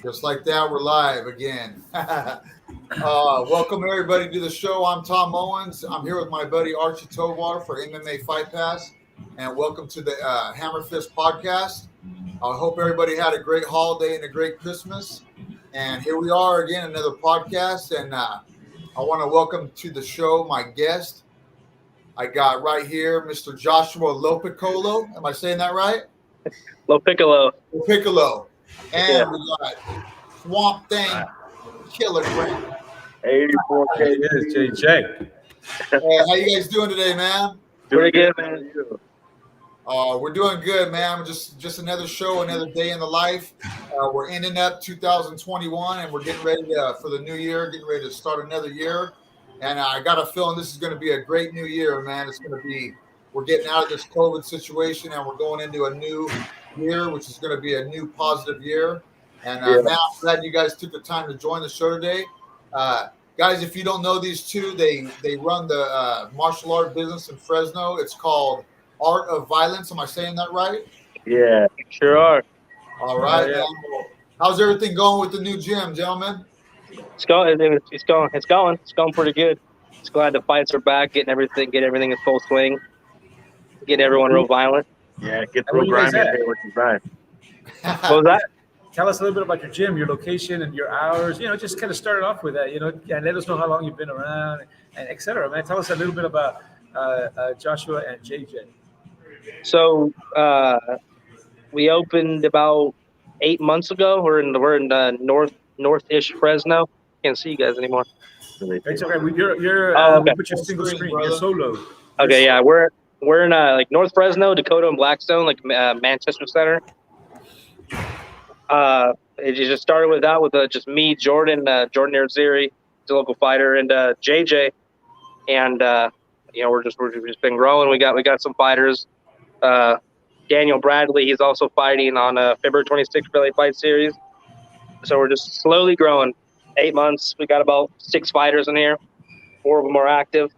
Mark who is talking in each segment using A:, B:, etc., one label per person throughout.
A: Just like that, we're live again. Welcome everybody to the show. I'm Tom Owens. I'm here with my buddy Archie Tovar for MMA Fight Pass, and welcome to the HAMMERFIST podcast. I hope everybody had a great holiday and a great Christmas. And here we are again, another podcast. And I want to welcome to the show my guest. I got right here Mr. Joshua Lopiccolo. Am I saying that right?
B: Lopiccolo.
A: Lopiccolo. And we got Swamp Thing Kilogram.
C: 84K.
D: It is JJ.
A: Hey, how you guys doing today, man?
B: Pretty good, man.
A: We're doing good, man. Just another show, another day in the life. We're ending up 2021, and we're getting ready for the new year, getting ready to start another year. And I got a feeling this is going to be a great new year, man. We're getting out of this COVID situation, and we're going into a new year, which is going to be a new positive year. And now I'm glad you guys took the time to join the show today. Guys, if you don't know these two, they run the martial art business in Fresno. It's called Art of Violence. Am I saying that right?
B: Yeah, sure are.
A: All right. Man. How's everything going with the new gym, gentlemen?
B: It's going pretty good. It's glad the fights are back, getting everything in full swing, getting everyone real violent.
C: Yeah, get real grimy here, which is nice.
B: What was that?
D: Tell us a little bit about your gym, your location, and your hours. Just kind of start it off with that. And let us know how long you've been around, and et cetera, man. Tell us a little bit about Joshua and JJ.
B: So we opened about 8 months ago. We're in north-ish Fresno. Can't see you guys anymore.
D: It's okay. We put your single screen. You're solo.
B: Okay, yeah, we're in like North Fresno, Dakota, and Blackstone, like Manchester Center. It just started with just me, Jordan Arziri, the local fighter, and JJ, and we're just been growing. We got some fighters. Daniel Bradley, he's also fighting on February 26th for LA Fight Series. So we're just slowly growing. 8 months, we got about 6 fighters in here. 4 of them are active.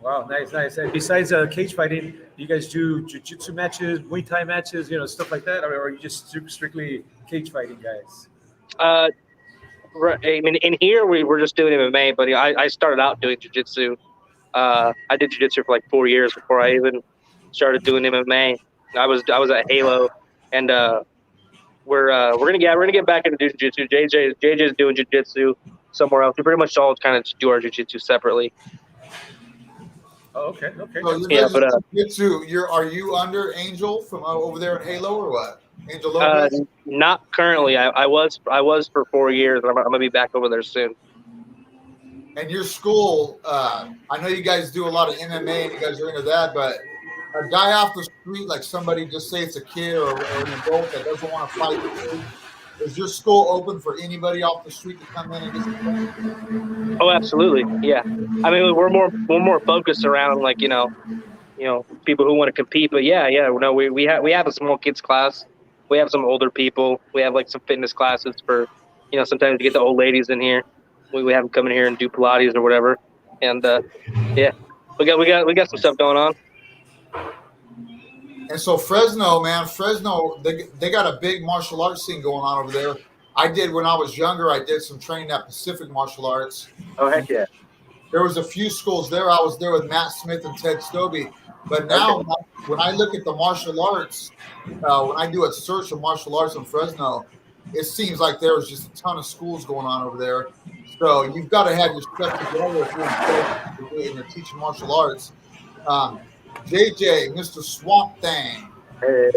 D: Wow, nice. And besides cage fighting, do you guys do jiu-jitsu matches, Muay Thai matches, stuff like that? Or are you just strictly cage fighting guys?
B: I mean, in here, we're just doing MMA, but I started out doing jiu-jitsu. I did jiu-jitsu for like 4 years before I even started doing MMA. I was at Halo, and we're gonna get back into jiu-jitsu. JJ's doing jiu-jitsu somewhere else. We pretty much all kind of do our jiu-jitsu separately.
D: Oh, okay.
A: So jiu-jitsu, are you under Angel from over there at Halo or what? Angel Lopez?
B: Not currently. I was for 4 years. I'm gonna be back over there soon.
A: And your school, I know you guys do a lot of MMA and you guys are into that, but a guy off the street, like somebody, just say it's a kid or an adult that doesn't want to fight with you, is your school open for anybody off the street to come in and get some?
B: Oh, absolutely, yeah. I mean, we're more focused around like people who want to compete, but yeah. No, we have a small kids class. We have some older people. We have like some fitness classes for sometimes we get the old ladies in here. We have them come in here and do Pilates or whatever, and we got some stuff going on.
A: And so Fresno, they got a big martial arts scene going on over there. When I was younger, I did some training at Pacific Martial Arts.
C: Oh, heck yeah.
A: There was a few schools there. I was there with Matt Smith and Ted Stobie. But now when I look at the martial arts, when I do a search of martial arts in Fresno, it seems like there's just a ton of schools going on over there. So you've got to have your stuff together if you're teaching martial arts. JJ, Mr. Swamp Thing.
C: Hey.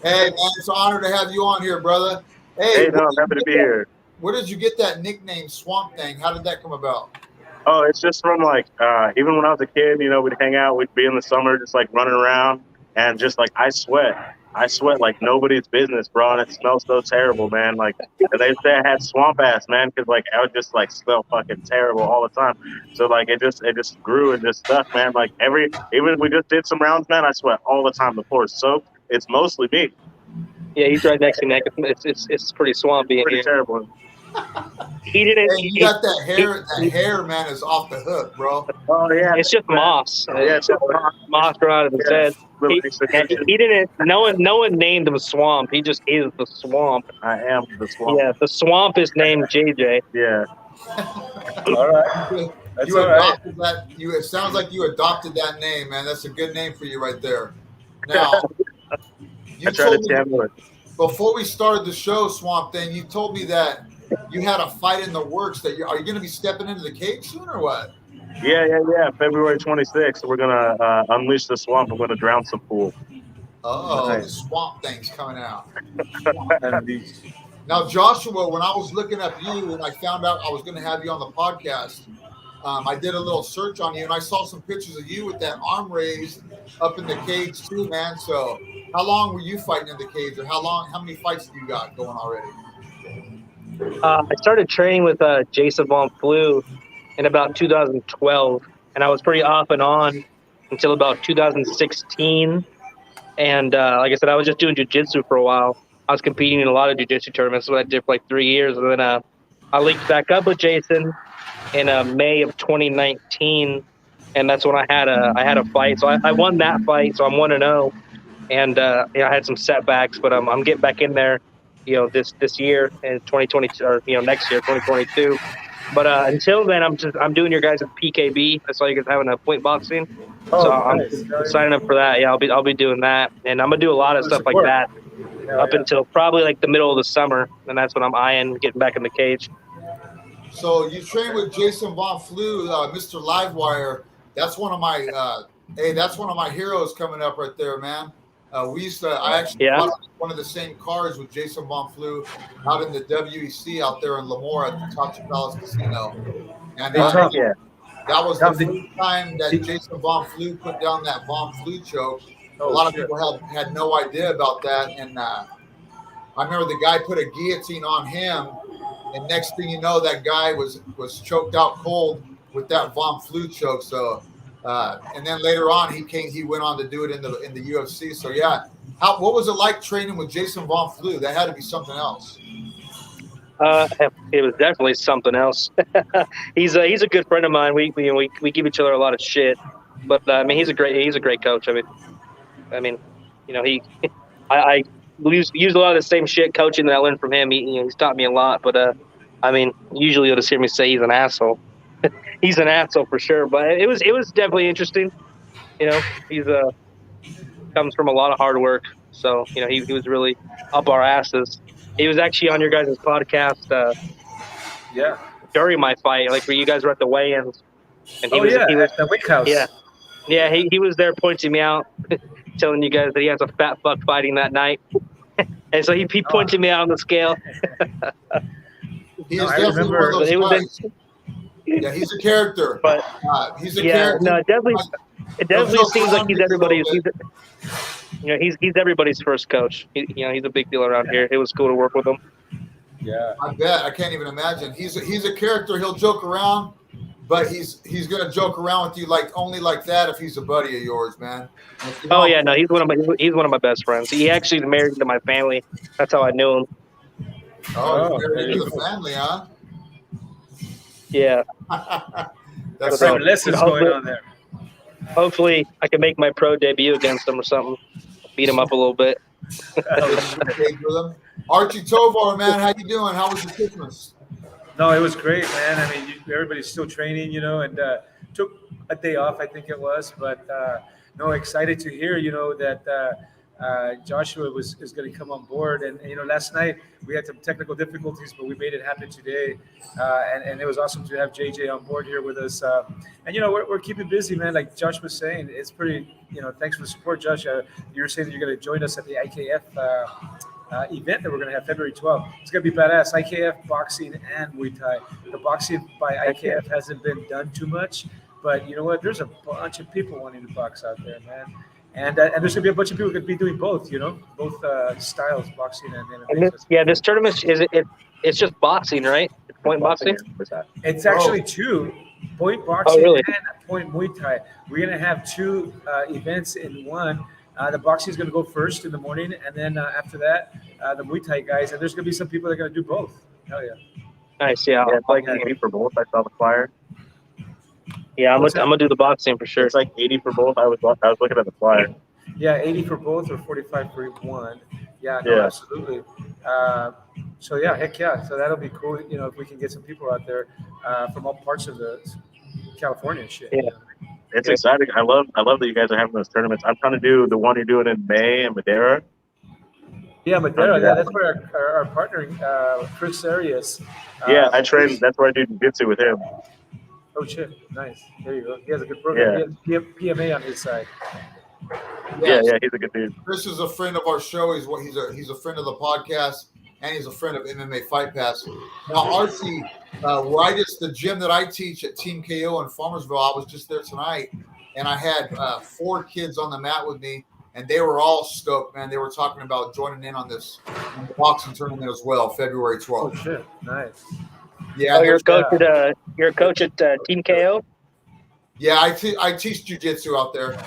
A: Hey, man, it's an honor to have you on here, brother.
C: Hey, no, I'm happy to be here.
A: Where did you get that nickname, Swamp Thing? How did that come about?
C: Oh, it's just from like, even when I was a kid, we'd hang out, we'd be in the summer just like running around, and just like I sweat like nobody's business, bro, and it smells so terrible, man. Like they say I had swamp ass, man, because like I would just like smell fucking terrible all the time. So like it just grew and just stuck, man. Like even we just did some rounds, man. I sweat all the time. The floor is soaked. It's mostly me.
B: Yeah, he's right next to me. It's pretty swampy in
C: pretty
B: here.
C: Terrible.
B: He didn't.
A: Hey, you got that hair. That hair, man, is off the hook, bro.
C: Oh yeah,
B: It's just moss.
C: Yeah, it's just
B: moss around his head.
C: Little
B: He
C: extension.
B: didn't. No one named him Swamp. He just is the Swamp.
C: I am the swamp.
B: Yeah, the Swamp is named JJ.
C: Yeah.
D: All right. That's
A: You
D: all right.
A: adopted that. It sounds like you adopted that name, man. That's a good name for you right there. Now, you
C: I try to
A: told me
C: channel it.
A: before we started the show, Swamp Thing. You told me that you had a fight in the works. Are you going to be stepping into the cage soon or what?
C: Yeah. February 26th, we're gonna unleash the swamp. I'm gonna drown some pool.
A: Oh,
D: Nice.
A: the Swamp Thing's coming out.
D: And these-
A: Now, Joshua, when I was looking up you and I found out I was going to have you on the podcast, I did a little search on you and I saw some pictures of you with that arm raised up in the cage too, man. So, how long were you fighting in the cage, or how many fights do you got going already?
B: I started training with Jason Von Flew in about 2012, and I was pretty off and on until about 2016. And like I said, I was just doing jiu-jitsu for a while. I was competing in a lot of jiu-jitsu tournaments, what I did for like 3 years. And then I linked back up with Jason in May of 2019, and that's when I had a fight. So I won that fight, so I'm 1-0. And I had some setbacks, but I'm getting back in there, this year in 2020, or next year, 2022. But until then, I'm doing your guys' PKB. I saw you guys having a point boxing, so I'm signing up for that. Yeah, I'll be doing that, and I'm gonna do a lot of stuff like that up until probably like the middle of the summer, and that's when I'm eyeing getting back in the cage.
A: So you train with Jason Von Flew, Mr. Livewire. That's one of my heroes coming up right there, man. I actually fought one of the same cars with Jason Von Flew out in the WEC out there in Lemoore at the Topsy Palace Casino. And that was the first time that Jason Von Flew put down that Von Flew choke. A lot of people had no idea about that. And I remember the guy put a guillotine on him. And next thing you know, that guy was choked out cold with that Von Flew choke. So, and then later on, he went on to do it in the UFC. So yeah, what was it like training with Jason Von Flew? That had to be something else.
B: It was definitely something else. He's a good friend of mine. We give each other a lot of shit, but I mean he's a great coach. I mean, I use a lot of the same shit coaching that I learned from him. He's taught me a lot, but I mean, usually you'll just hear me say he's an asshole. He's an asshole for sure, but it was definitely interesting. He's comes from a lot of hard work, so he was really up our asses. He was actually on your guys' podcast during my fight, like where you guys were at the weigh-ins, and he was at
D: the Wick House.
B: Yeah, he was there pointing me out, telling you guys that he has a fat fuck fighting that night. And so he pointed me out on the scale.
A: He's definitely one of those guys. Yeah, he's a character. But he's a character.
B: No, it definitely seems like he's everybody's. He's everybody's first coach. He's a big deal around here. It was cool to work with him.
A: Yeah, I bet. I can't even imagine. He's a character. He'll joke around, but he's gonna joke around with you only like that if he's a buddy of yours, man.
B: Oh yeah, no, he's one of my best friends. He actually married into my family. That's how I knew him.
A: Oh, married into the family, huh?
B: Yeah.
A: That's
D: some lessons going on there.
B: Hopefully, I can make my pro debut against him or something. Beat him up a little bit.
A: Archie Tovar, man, how you doing? How was your Christmas?
D: No, it was great, man. I mean, everybody's still training, and took a day off, I think it was. But excited to hear, that Joshua is going to come on board. And last night we had some technical difficulties, but we made it happen today. And it was awesome to have JJ on board here with us. And we're keeping busy, man. Like Josh was saying, it's pretty. Thanks for the support, Josh. You were saying that you're going to join us at the IKF event that we're going to have February 12th. It's going to be badass. IKF boxing and Muay Thai. The boxing by IKF hasn't been done too much, but you know what? There's a bunch of people wanting to box out there, man. And there's going to be a bunch of people going to be doing both, both styles, boxing and
B: this tournament it's just boxing, right? It's point boxing.
D: It's actually two. Point boxing and point Muay Thai. We're going to have two events in one. The boxing is going to go first in the morning, and then after that, the Muay Thai guys. And there's going to be some people that are going to do both. Hell yeah.
B: Nice. Yeah.
C: Yeah, it's like 80 for both. I saw the flyer.
B: Yeah. I'm
D: What's
B: gonna do the boxing for sure.
C: It's like 80 for both. I was looking at the flyer.
D: Yeah, 80 for both or 45 for one. Yeah, no,
C: Yeah.
D: absolutely. So yeah, heck yeah. So that'll be cool. You know, if we can get some people out there from all parts of the California and shit.
B: Yeah.
D: You know?
C: It's exciting. I love that you guys are having those tournaments. I'm trying to do the one you're doing in May in Madeira.
D: Yeah, Madera. Yeah, that's where our partner, Chris Arias.
C: Yeah, I train. That's where I do jiu-jitsu with him.
D: Oh shit, nice. There you go. He has a good program. He has PMA on his side.
C: Yeah, he's a good dude.
A: Chris is a friend of our show. He's a friend of the podcast, and he's a friend of MMA Fight Pass. Now, Archie, the gym that I teach at Team KO in Farmersville, I was just there tonight, and I had 4 kids on the mat with me, and they were all stoked, man. They were talking about joining in on this boxing tournament as well, February 12th.
D: Oh shit, nice.
A: Yeah,
B: you're a coach at Team KO.
A: Yeah, I teach jiu-jitsu out there.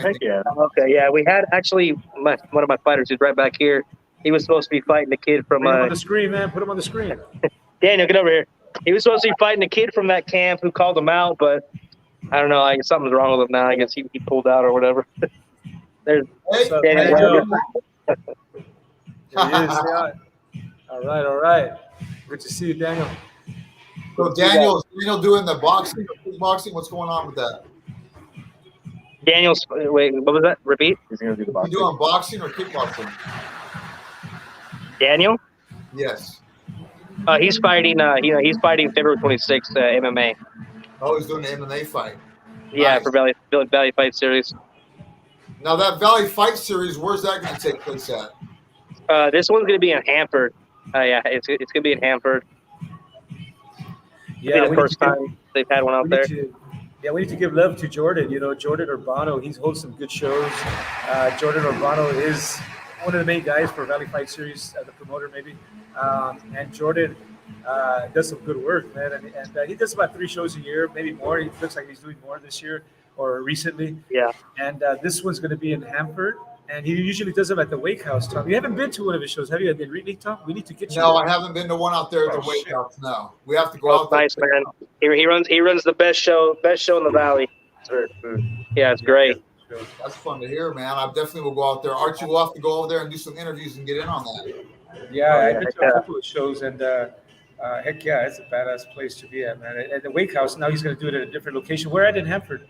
C: Heck yeah.
B: Okay, yeah, we had actually one of my fighters who's right back here. He was supposed to be fighting the kid from.
D: Put him on the screen, man. Put him on the screen.
B: Daniel, get over here. He was supposed to be fighting the kid from that camp who called him out, but I don't know. I guess something's wrong with him now. I guess he pulled out or whatever. There's Daniel.
D: There he is. Yeah. All right. Good to see you, Daniel.
A: So Daniel doing the boxing, kickboxing. What's going on with that?
B: Daniel's wait, what was that? Repeat.
C: He's gonna do the
A: You
C: boxing.
A: doing boxing or kickboxing?
B: Daniel?
A: Yes.
B: He's fighting. He's fighting February 26th MMA.
A: Oh, he's doing an MMA fight.
B: Yeah,
A: Nice.
B: for Valley Fight Series.
A: Now that Valley Fight Series, where's that going to take place at?
B: This one's going to be in Hanford. Yeah, it's going to be in Hanford.
D: Yeah,
B: the first time they've had one out there.
D: We need to give love to Jordan. You know, Jordan Urbano, he holds some good shows. Jordan Urbano is one of the main guys for Valley Fight Series, the promoter maybe. And Jordan does some good work, man. And he does about 3 shows a year, maybe more. He looks like he's doing more this year or recently.
B: Yeah.
D: And this one's going to be in Hanford. And he usually does them at the Wake House, Tom. You haven't been to one of his shows, have you? Really, Tom? We need to get you.
A: No,
D: there.
A: I haven't been to one out there at the Wake House. No, we have to go out there.
B: Nice, man. He runs the best show in the Valley. Yeah, it's great.
A: That's fun to hear, man. I definitely will go out there. Archie will have to go over there and do some interviews and get in on that.
D: Yeah, I've been to a couple of shows, and heck yeah, it's a badass place to be at, man. At the Wake House, now he's going to do it at a different location. Where at in Hanford,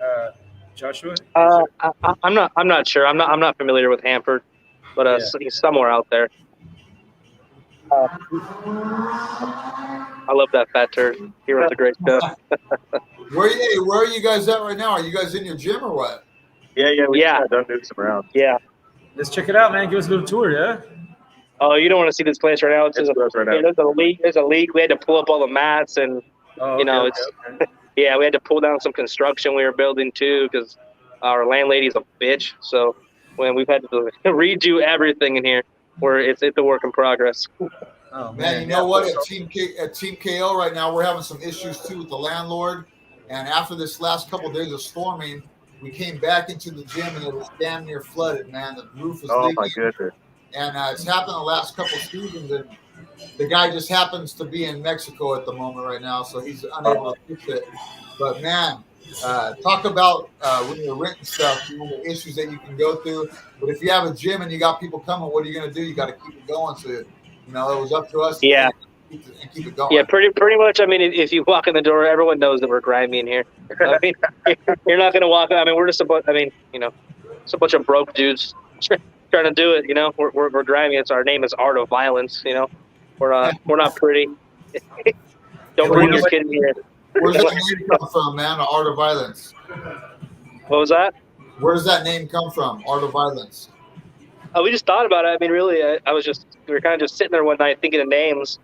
D: Joshua?
B: I'm not sure. I'm not familiar with Hanford, but he's somewhere out there. I love that fat turd. He runs a great show.
A: Where are you guys at right now? Are you guys in your gym or what?
C: Yeah. We just done doing some rounds.
B: Yeah.
D: Let's check it out, man. Give us a little tour, yeah?
B: Oh, you don't want to see this place right now. There's a league. There's a league. We had to pull up all the mats, and
D: Okay.
B: yeah, we had to pull down some construction we were building too because our landlady's a bitch. So when we've had to redo everything in here, it's a work in progress.
D: Oh,
A: Man, you know what? At Team KO right now, we're having some issues too with the landlord. And after this last couple of days of storming, we came back into the gym and it was damn near flooded, man. The roof was leaking.
C: My goodness.
A: And it's happened the last couple of seasons. And the guy just happens to be in Mexico at the moment right now, so he's unable to fix it. But, man, talk about when you're renting stuff, the issues that you can go through. But if you have a gym and you got people coming, what are you going to do? You got to keep it going. So, it was up to us to keep it going.
B: Yeah, pretty much. I mean, if you walk in the door, everyone knows that we're grimy in here. I mean, you're not going to walk. I mean, we're just it's a bunch of broke dudes trying to do it. We're grimy. Our name is Art of Violence. We're not pretty. Don't bring your kid in here.
A: Where's that name come from, man? The Art of Violence.
B: What was that?
A: Where does that name come from? Art of Violence.
B: We just thought about it. I mean, really, we were kind of just sitting there one night thinking of names,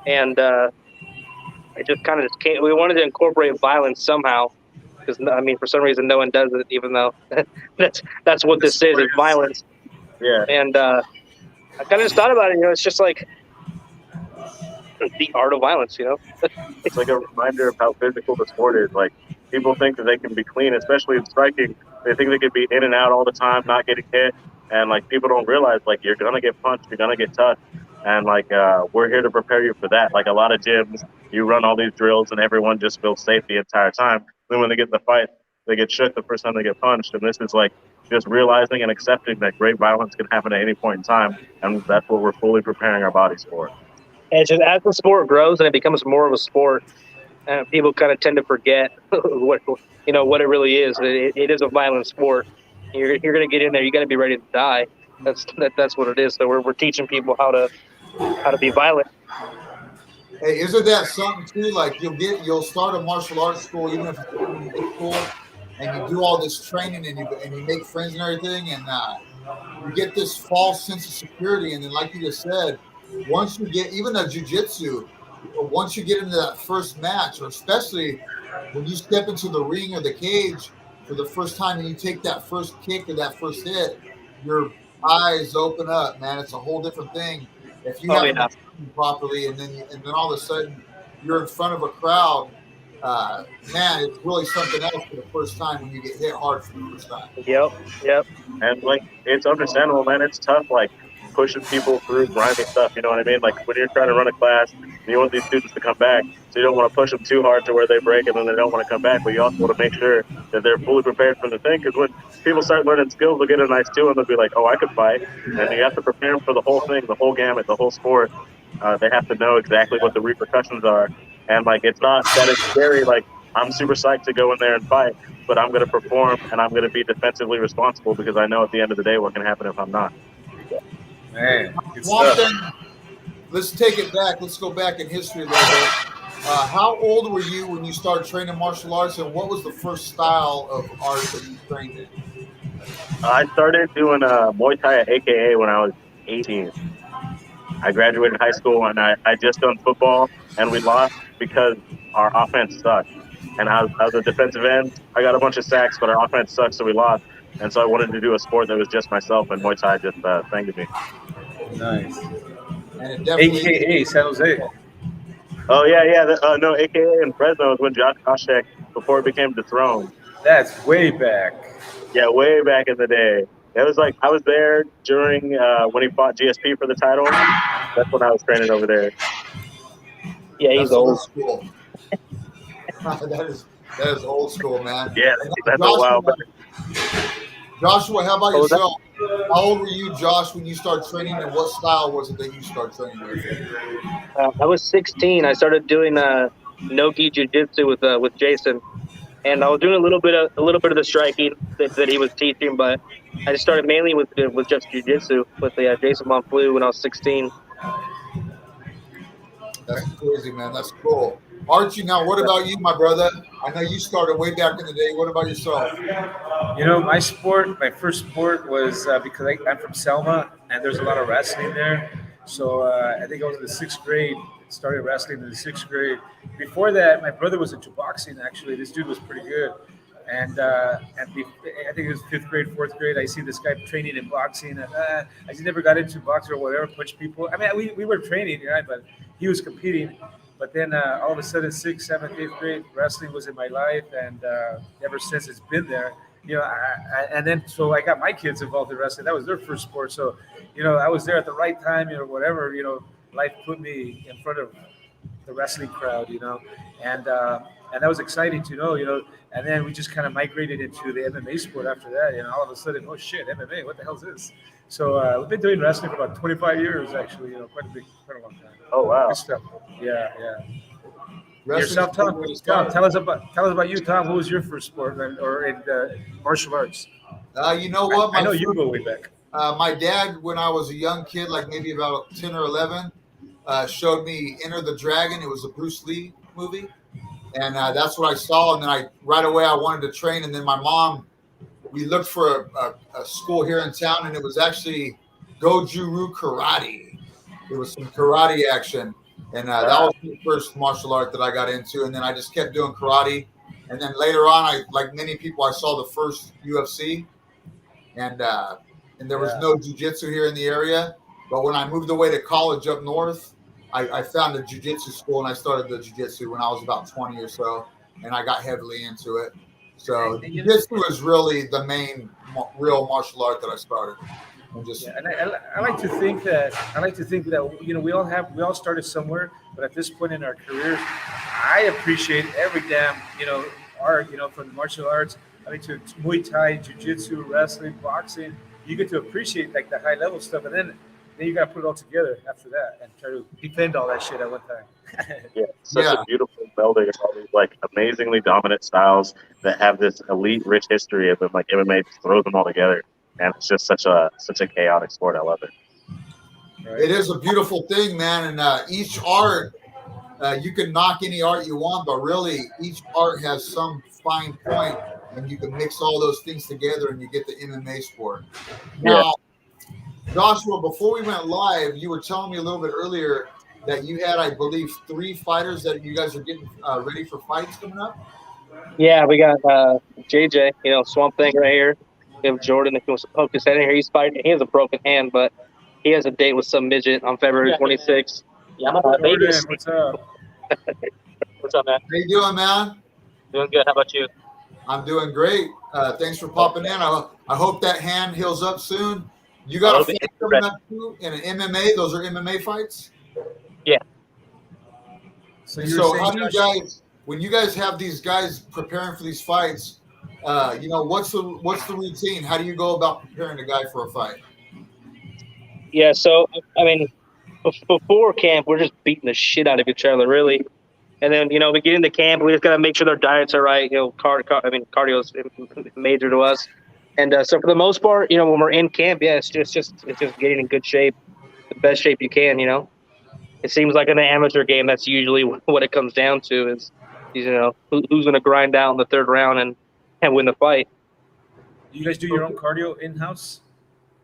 B: and it just kind of came. We wanted to incorporate violence somehow, because I mean, for some reason, no one does it, even though that's what this is violence.
C: Yeah.
B: And I kind of just thought about it. It's just like the art of violence.
C: It's like a reminder of how physical the sport is. Like, people think that they can be clean, especially in striking. They think they can be in and out all the time, not getting hit. And, like, people don't realize, like, you're going to get punched, you're going to get touched. And like, we're here to prepare you for that. Like a lot of gyms, you run all these drills and everyone just feels safe the entire time. Then when they get in the fight, they get shook the first time they get punched. And this is like just realizing and accepting that great violence can happen at any point in time. And that's what we're fully preparing our bodies for.
B: And it's just as the sport grows and it becomes more of a sport, people kind of tend to forget what what it really is. It is a violent sport. You're going to get in there. You got to be ready to die. That's what it is. So we're teaching people how to be violent.
A: Hey, isn't that something too? Like you'll start a martial arts school, even if it's in high school, and you do all this training and you make friends and everything, and you get this false sense of security. And then, like you just said, once you get even a jiu-jitsu, once you get into that first match, or especially when you step into the ring or the cage for the first time and you take that first kick or that first hit, your eyes open up, man. It's a whole different thing. If you haven't been training properly, and then all of a sudden you're in front of a crowd, man, it's really something else for the first time when you get hit hard for the first time.
B: Yep.
C: And like, it's understandable, man. It's tough, like pushing people through grimy stuff. You know what I mean? Like when you're trying to run a class, you want these students to come back, so you don't want to push them too hard to where they break and then they don't want to come back. But you also want to make sure that they're fully prepared for the thing. Because when people start learning skills, they'll get a nice two and they'll be like, "Oh, I could fight." And you have to prepare them for the whole thing, the whole gamut, the whole sport. They have to know exactly what the repercussions are. And like, it's not that it's scary. Like, I'm super psyched to go in there and fight, but I'm going to perform and I'm going to be defensively responsible because I know at the end of the day what can happen if I'm not.
D: Man,
A: let's take it back. Let's go back in history a little bit. How old were you when you started training martial arts, and what was the first style of art that you trained in?
C: I started doing Muay Thai at AKA when I was 18. I graduated high school and I just done football, and we lost because our offense sucked. And I was a defensive end. I got a bunch of sacks, but our offense sucked, so we lost. And so I wanted to do a sport that was just myself, and Muay Thai just sang to me.
D: nice.
A: And it definitely
D: AKA San Jose.
C: Oh, yeah. No, AKA in Fresno is when Josh Koscheck, before it became dethroned.
D: That's way back.
C: Yeah, way back in the day. It was like I was there during when he fought GSP for the title. That's when I was training over there.
B: Yeah, he's old
A: school. that is old school, man.
C: Yeah, that's a while back.
A: Joshua, how about yourself? How old were you, Josh, when you started training, and what style was it that you started training with?
B: I was 16. I started doing no-gi jiu-jitsu with Jason, and I was doing a little bit of the striking that he was teaching, but I just started mainly with just jiu-jitsu with Jason Monfleu when I was 16.
A: That's crazy, man. That's cool. Archie, now what about you, my brother? I know you started way back in the day. What about yourself?
D: You know, my first sport was because I'm from Selma, and there's a lot of wrestling there. So I think I was in the 6th grade, started wrestling in the 6th grade. Before that, my brother was into boxing, actually. This dude was pretty good. And I think it was 5th grade, 4th grade. I see this guy training in boxing, and I just never got into boxing or whatever, punch people. I mean, we were training, right? But he was competing. But then all of a sudden, 6th, 7th, 8th grade, wrestling was in my life, and ever since it's been there. You know, and then so I got my kids involved in wrestling. That was their first sport. So, you know, I was there at the right time. You know, whatever. You know, life put me in front of the wrestling crowd. You know, and that was exciting to know. You know, and then we just kind of migrated into the MMA sport after that. And all of a sudden, oh shit, MMA! What the hell is this? So we've been doing wrestling for about 25 years, actually. You know, quite a long time.
C: Oh wow!
D: Good stuff. Yeah. Yourself, Tom. Tell us about you, Tom. What was your first sport or in martial arts?
A: You know what?
D: I know you go way back.
A: My dad, when I was a young kid, like maybe about 10 or 11, showed me Enter the Dragon. It was a Bruce Lee movie, and that's what I saw. And then right away I wanted to train. And then my mom, we looked for a school here in town, and it was actually Goju-Ryu Karate. It was some karate action. And that was the first martial art that I got into. And then I just kept doing karate. And then later on, like many people, I saw the first UFC. And there was no jiu-jitsu here in the area. But when I moved away to college up north, I found a jiu-jitsu school, and I started the jiu-jitsu when I was about 20 or so. And I got heavily into it. So jiu-jitsu is really the main real martial art that I started. and just
D: Yeah, and I like to think that we all started somewhere, but at this point in our careers, I appreciate every damn art from the martial arts. I mean to Muay Thai, Jiu Jitsu, wrestling, boxing. You get to appreciate like the high level stuff, and then you got to put it all together after that and try to defend all that shit at one time.
C: Yeah, such
A: Yeah.
C: a beautiful melding of all these like amazingly dominant styles that have this elite, rich history, and then like MMA just throws them all together, and it's just such a chaotic sport. I love it.
A: It is a beautiful thing, man. And each art, you can knock any art you want, but really each art has some fine point, and you can mix all those things together, and you get the MMA sport. Now, Joshua, before we went live, you were telling me a little bit earlier that you had, I believe, 3 fighters that you guys are getting ready for fights coming up.
B: Yeah, we got JJ, Swamp Thing right here. We have Jordan, if he wants to poke his head in here. He's fighting. He has a broken hand, but he has a date with some midget on February 26th.
D: Yeah, Jordan, what's up?
B: What's up, man?
A: How you doing, man?
B: Doing good. How about you?
A: I'm doing great. Thanks for popping in. I hope that hand heals up soon. You got a fight coming up too in an MMA. Those are MMA fights.
B: Yeah.
A: So how do you guys, when you guys have these guys preparing for these fights, what's the routine? How do you go about preparing a guy for a fight?
B: Yeah, so I mean, before camp, we're just beating the shit out of each other, really. And then we get into camp, we just gotta make sure their diets are right. Cardio is major to us. And so for the most part, when we're in camp, yeah, it's just getting in good shape, the best shape you can. It seems like in an amateur game, that's usually what it comes down to is, who's going to grind out in the third round and win the fight.
D: Do you guys do your own cardio in-house?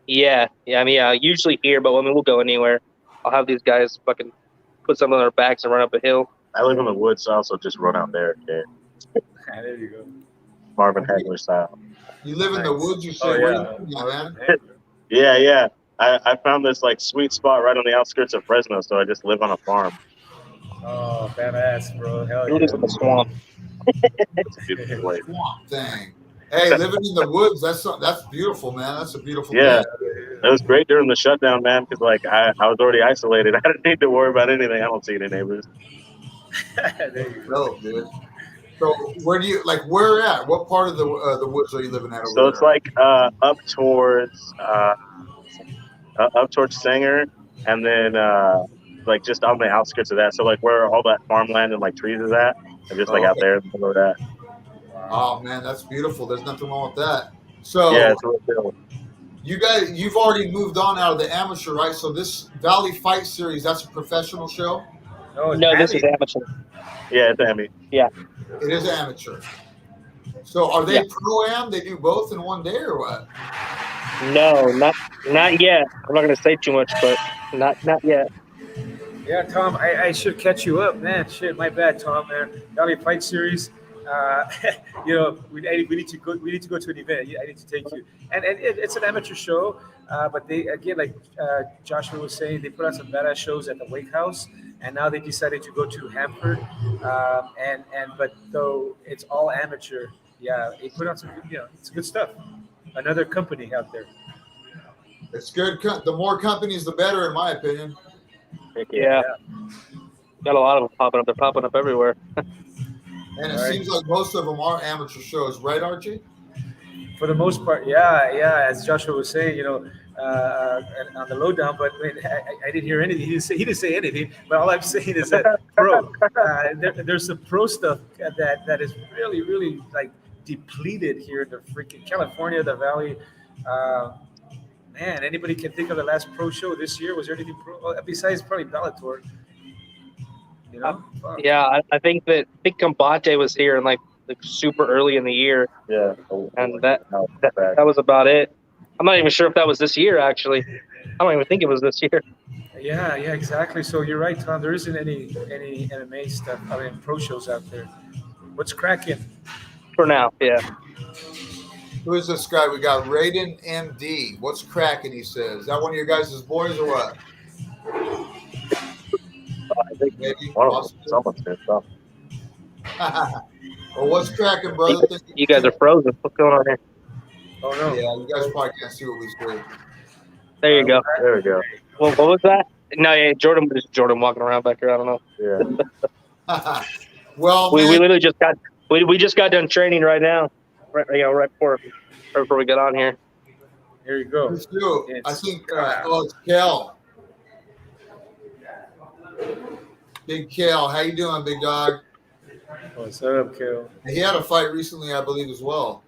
B: Yeah. I mean, usually here, but we'll go anywhere. I'll have these guys fucking put some on their backs and run up a hill.
C: I live in the woods, so I also just run out there. Okay.
D: There you go.
C: Marvin Hagler style.
A: You live in the woods, you say?
D: Oh,
A: Where
D: yeah.
A: you live, man?
C: Yeah. I found this like sweet spot right on the outskirts of Fresno, so I just live on a farm.
D: Oh, badass, bro! Hell
B: He lives in the swamp.
C: It's a beautiful place.
A: Swamp thing. Hey, living in the woods, that's beautiful, man. That's a beautiful
C: Yeah.
A: thing.
C: It was great during the shutdown, man, because like I was already isolated. I didn't need to worry about anything. I don't see any neighbors.
D: There you go.
A: Dope, dude. So where at? What part of the woods are you living at over
C: So it's
A: there?
C: like up towards Sanger, and then like just on the outskirts of that. So like where all that farmland and like trees is at, and just like out there in the middle of that.
A: Oh man, that's beautiful. There's nothing wrong with that. So
C: Yeah, it's real cool.
A: you've already moved on out of the amateur, right? So this Valley Fight Series, that's a professional show.
B: No, this is amateur.
C: Yeah, it's Emmy.
B: Yeah.
A: It is amateur. So are they pro-am? They do both in one day or what?
B: No, not yet. I'm not going to say too much, but not yet.
D: Yeah, Tom, I should catch you up, man. Shit, my bad, Tom, man. Valley Fight Series. We need to go. We need to go to an event. I need to take you. And it's an amateur show, but they again, like Joshua was saying, they put on some badass shows at the Wake House, and now they decided to go to Hanford. But though it's all amateur, yeah, they put on some. It's good stuff. Another company out there.
A: It's good. The more companies, the better, in my opinion.
B: Yeah. Got a lot of them popping up. They're popping up everywhere.
A: And it seems like most of them are amateur shows, right, Archie?
D: For the most part, yeah. As Joshua was saying, on the lowdown, but I didn't hear anything. He didn't say anything. But all I'm saying is that there's some pro stuff that is really, really like depleted here in the freaking California, the Valley. Man, anybody can think of the last pro show this year? Was there anything pro besides probably Bellator?
B: Yeah, I think Combate was here in like super early in the year.
C: Yeah.
B: And that was about it. I'm not even sure if that was this year, actually. I don't even think it was this year.
D: Yeah, exactly. So you're right, Tom. There isn't any MMA stuff. I mean, pro shows out there. What's cracking?
B: For now, yeah.
A: Who is this guy? We got Raiden MD. What's cracking, he says. Is that one of your guys' boys or what?
C: I think
A: Maybe.
C: someone said something.
A: Well, what's cracking, brother?
B: You guys are frozen. What's going on here?
D: Oh, no.
A: Yeah, you guys probably can't see what we see.
B: There you go.
C: There we go.
B: Well, what was that? No, yeah, Jordan walking around back here. I don't know.
C: Yeah.
A: Well,
B: We
A: man,
B: literally just got we just got done training right now, right before we got on here.
D: Here you go.
A: let's do. I
D: It's-
A: think. It's Kel. Big Kel, how you doing, big dog?
D: What's up, Kel?
A: He had a fight recently, I believe, as well.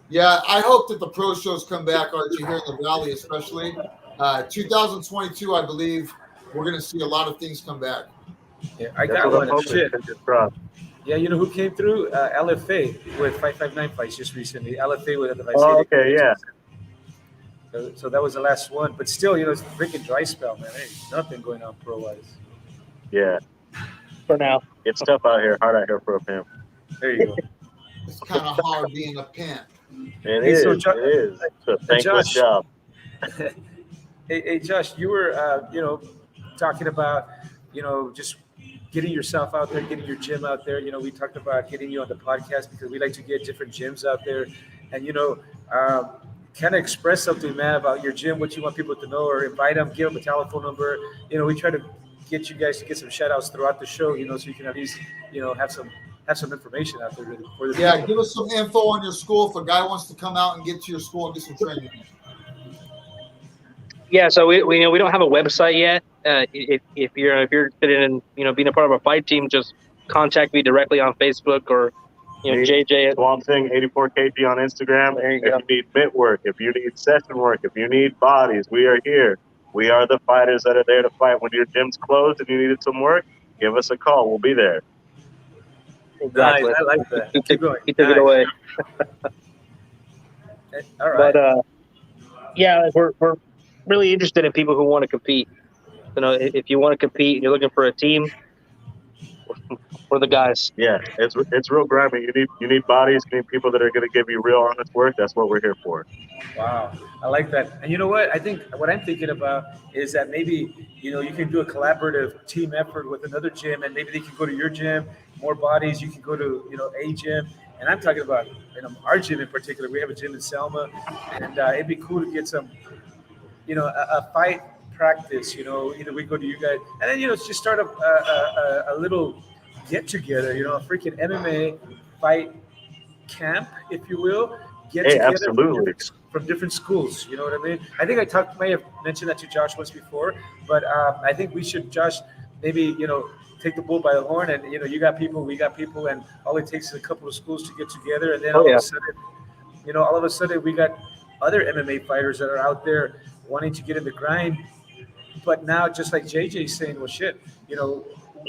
A: Yeah, I hope that the pro shows come back, Archie, here in the Valley, especially. 2022, I believe, we're going to see a lot of things come back.
D: Yeah, I
C: That's
D: got
C: what I'm
D: one.
C: hoping.
D: Shit.
C: Fingers crossed.
D: Yeah, you know who came through? LFA with 559 fights just recently. LFA with the
C: Oh, okay, yeah.
D: So that was the last one. But still, you know, it's a freaking dry spell, man. There's nothing going on pro-wise.
C: Yeah.
B: For now,
C: It's tough out here, hard out here for a pimp.
D: There you go.
A: It's kind of hard being a pimp.
C: It
D: Hey,
C: is.
D: so
C: It is. It's a thankless
D: Josh.
C: job.
D: Hey, Josh, you were, talking about, just getting yourself out there, getting your gym out there. We talked about getting you on the podcast because we like to get different gyms out there, and kind of express something, man, about your gym, what you want people to know, or invite them, give them a telephone number. We try to get you guys to get some shout outs throughout the show, so you can at least, have some information out there for the
A: Yeah,
D: people.
A: give us some info on your school if a guy wants to come out and get to your school and get some training.
B: yeah. So we don't have a website yet. If you're interested in being a part of a fight team, just contact me directly on Facebook or JJ at
C: Swamp Thing 84kg on Instagram.
B: There you
C: If
B: go.
C: you need mitt work, if you need session work, if you need bodies, we are here. We are the fighters that are there to fight. When your gym's closed and you needed some work, give us a call. We'll be there.
B: exactly.
D: Nice, I like that.
B: He
D: Keep
B: took,
D: going.
B: he took it
D: Nice.
B: away.
D: All right.
B: But yeah, we're really interested in people who want to compete. If you want to compete and you're looking for a team, we're the guys.
C: Yeah, it's real grimy. You need bodies. You need people that are going to give you real honest work. That's what we're here for.
D: Wow, I like that. And you know what? I think what I'm thinking about is that maybe you can do a collaborative team effort with another gym, and maybe they can go to your gym, more bodies. You can go to a gym, and I'm talking about our gym in particular. We have a gym in Selma, and it'd be cool to get some a fight practice. Either we go to you guys, and then just start a little get together. A freaking MMA fight camp, if you will. Get
C: Hey,
D: together
C: absolutely.
D: from different schools. You know what I mean? I think may have mentioned that to Josh once before, but I think we should, Josh, maybe take the bull by the horn, and you got people, we got people, and all it takes is a couple of schools to get together, and then all of a sudden we got other MMA fighters that are out there wanting to get in the grind. But now, just like JJ's saying, well, shit,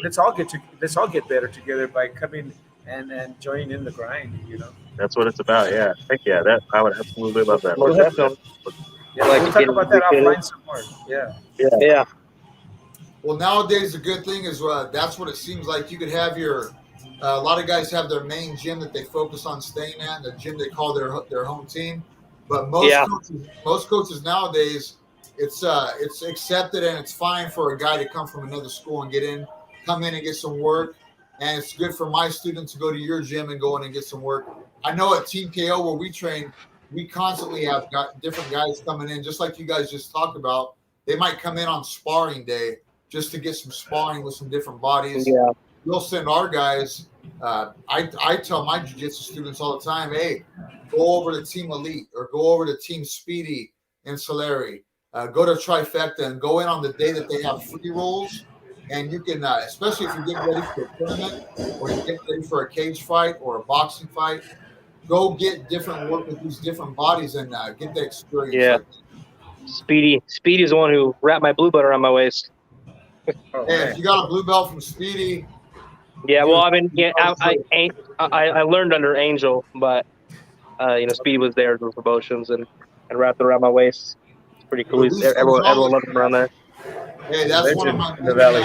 D: let's all get better together by coming and joining in the grind.
C: That's what it's about. Yeah, heck yeah. I would absolutely love that.
B: Most definitely.
D: Yeah,
B: Like
D: we'll
B: to
D: talk
B: get
D: about that
B: together.
D: offline some more. Yeah.
B: Yeah.
A: Well, nowadays the good thing is that's what it seems like. You could have a lot of guys have their main gym that they focus on staying at, and the gym they call their home team. But most coaches nowadays, it's accepted and it's fine for a guy to come from another school and come in and get some work. And it's good for my students to go to your gym and go in and get some work. I know at Team KO where we train, we constantly have got different guys coming in, just like you guys just talked about. They might come in on sparring day just to get some sparring with some different bodies.
B: Yeah.
A: We'll send our guys. I tell my jiu-jitsu students all the time, hey, go over to Team Elite or go over to Team Speedy in Solari. Go to Trifecta and go in on the day that they have free rolls. And you can, especially if you're getting ready for a tournament or you're getting ready for a cage fight or a boxing fight, go get different work with these different bodies and get the experience.
B: Yeah. Speedy is the one who wrapped my blue belt around my waist.
D: Oh,
A: Hey, if you got a blue belt from Speedy,
B: Yeah, well, I mean, I learned under Angel, but Speedy was there for promotions and wrapped it around my waist. It's pretty cool. Everyone loved him around there.
A: hey, that's one of
D: Legend in the Valley.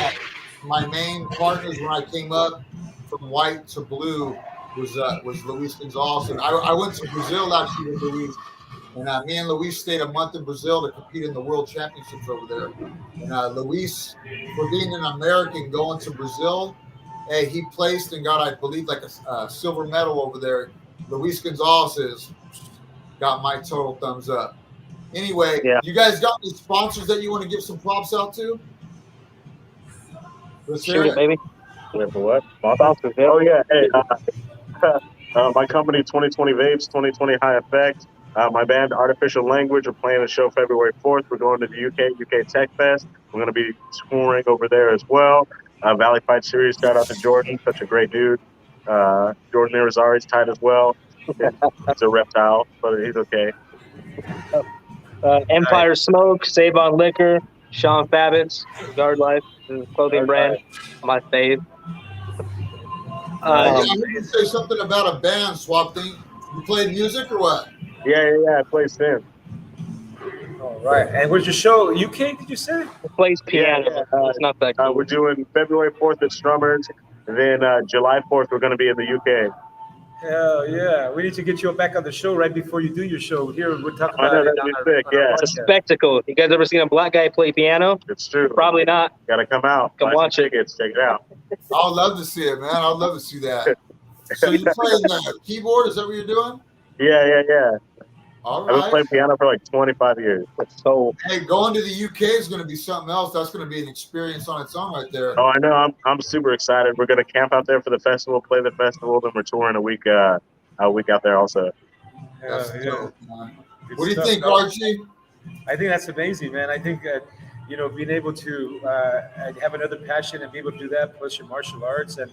A: my main partners when I came up from white to blue was Luis Gonzalez. And I went to Brazil actually with Luis. And me and Luis stayed a month in Brazil to compete in the World Championships over there. And Luis, for being an American going to Brazil, hey, he placed and got, I believe, like a silver medal over there. Luis Gonzalez got my total thumbs up. Anyway,
B: Yeah.
A: you guys got any sponsors that you want to give some props out to? Let's hear
B: Shoot it,
A: it.
B: baby.
C: Wait, for what?
B: Sponsors, yeah.
C: Oh yeah, hey, my company 2020 Vapes, 2020 High Effect. My band Artificial Language are playing a show February 4th. We're going to the UK Tech Fest. We're going to be touring over there as well. Valley Fight Series, shout out to Jordan, such a great dude. Jordan Irizarry's tight as well. He's a reptile, but he's okay.
B: Empire Smoke, Save on Liquor, Sean Fabbits, Guard Life, his clothing brand, my fave.
A: Yeah, I heard you say something about a band swap thing. You played music or what?
C: Yeah, I play synth.
D: All right. And where's your show? UK, did you say?
B: Plays piano.
C: Yeah.
B: It's not that cool.
C: We're doing February 4th at Strummers. Then July 4th, we're going to be in the UK.
D: Hell yeah. We need to get you back on the show right before you do your show. Here, we'll talk
C: I
D: about
C: know,
D: it.
C: that'd be sick, yeah.
B: It's a spectacle. You guys ever seen a black guy play piano?
C: It's true.
B: Probably not.
C: Got to come out.
B: Come
C: Buy
B: watch
C: some
B: it.
C: tickets. Check it out.
A: I'd love to see it, man. I'd love to see that. So you playing the keyboard? Is that what you're doing?
C: Yeah.
A: All
C: I've been
A: right.
C: playing piano for like 25 years.
B: So
A: Hey, going to the UK is going to be something else. That's going to be an experience on its own right there.
C: Oh, I know. I'm super excited. We're going to camp out there for the festival, play the festival, then we're touring a week out there also.
A: That's
D: Yeah.
A: dope, man.
D: Good
A: What do you
D: stuff,
A: think,
D: dog.
A: Archie?
D: I think that's amazing, man. I think that, being able to have another passion and be able to do that, plus your martial arts and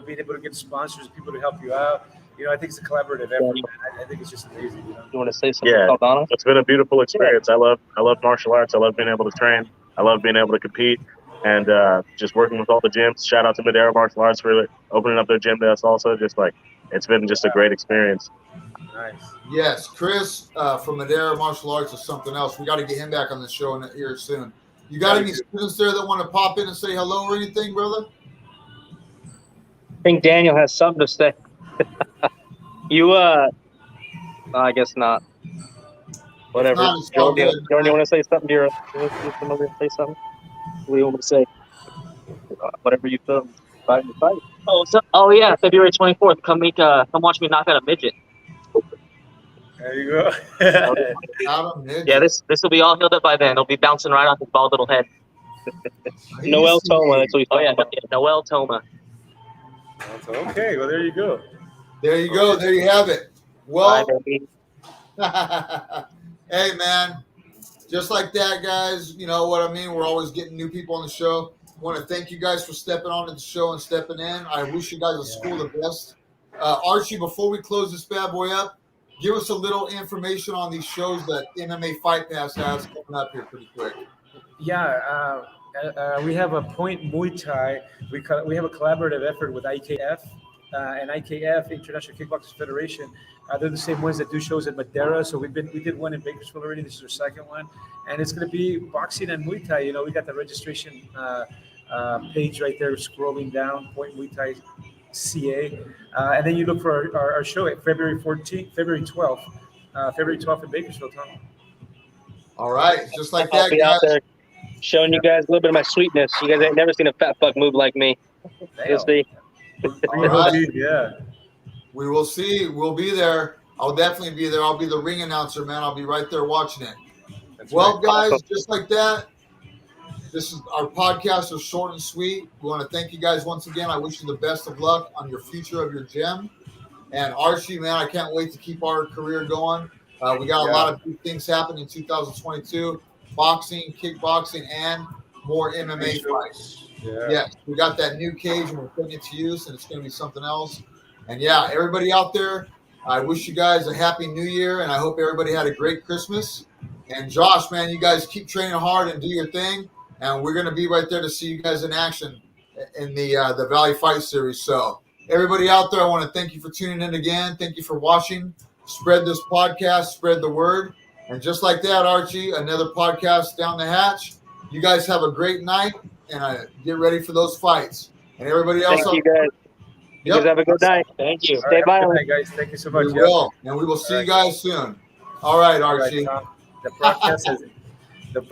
D: being able to get sponsors, people to help you out. I think it's a collaborative effort, man. I think it's just amazing.
B: you want to say something,
C: Yeah.
B: Saldana?
C: It's been a beautiful experience. I love martial arts. I love being able to train. I love being able to compete and just working with all the gyms. Shout out to Madera Martial Arts for opening up their gym to us also. Just like, it's been just a great experience.
D: Nice.
A: Yes, Chris from Madera Martial Arts is something else. We got to get him back on the show here soon. You got any students there that want to pop in and say hello or anything, brother?
B: I think Daniel has something to say. I guess not. Whatever.
A: not, it's all
B: Jordan,
A: good.
B: you want to say something? You come over and say something? What do you want me to say? Whatever you feel. Fight.
E: Oh yeah, February 24th. Come watch me knock out a midget.
D: There you go.
A: Adam, Nick.
E: Yeah, this will be all healed up by then. It'll be bouncing right off his bald little head.
B: Noel Toma, that's what he's
E: Oh
B: talking
E: yeah,
B: about.
E: Noel Toma.
D: Okay, well there you go.
A: There you go. There you have it. Well,
E: Bye, baby.
A: hey, man. Just like that, guys. You know what I mean? We're always getting new people on the show. I want to thank you guys for stepping onto the show and stepping in. I wish you guys a school the best. Archie, before we close this bad boy up, give us a little information on these shows that MMA Fight Pass has coming up here pretty quick.
D: Yeah, we have a Point Muay Thai. We have a collaborative effort with IKF and IKF International Kickboxing Federation. They're the same ones that do shows at Madeira. So we did one in Bakersfield already. This is our second one, and it's going to be boxing and Muay Thai. We got the registration page right there, scrolling down, Point Muay Thai CA, and then you look for our show at February 12th, February 12th in Bakersfield, Tom.
A: All right. Just like
B: I'll
A: that,
B: be out
A: guys.
B: there showing you guys a little bit of my sweetness. You guys ain't never seen a fat fuck move like me. You'll see.
A: All right.
D: Yeah.
A: We will see. We'll be there. I'll definitely be there. I'll be the ring announcer, man. I'll be right there watching it.
D: That's
A: Well,
D: right.
A: guys, just like that, this is our podcast is short and sweet. We want to thank you guys once again. I wish you the best of luck on your future of your gym. And Archie, man, I can't wait to keep our career going. We got a lot of big things happening in 2022. Boxing, kickboxing, and more MMA fights.
D: Yeah.
A: Yes, we got that new cage and we're putting it to use, and it's going to be something else. And yeah, everybody out there, I wish you guys a happy new year, and I hope everybody had a great Christmas. And Josh, man, you guys keep training hard and do your thing, and we're going to be right there to see you guys in action in the Valley Fight Series. So everybody out there, I want to thank you for tuning in again. Thank you for watching. Spread this podcast, spread the word. And just like that, Archie, another podcast down the hatch. You guys have a great night, and get ready for those fights. And everybody else,
B: Thank you guys. You guys have a good night.
E: Thank you.
D: All
B: Stay
D: right,
B: violent.
D: good night, guys. Thank you so much.
A: we will, and we will see you guys soon. All right,
D: All right,
A: Archie.
D: Tom. The broadcast is the broadcast.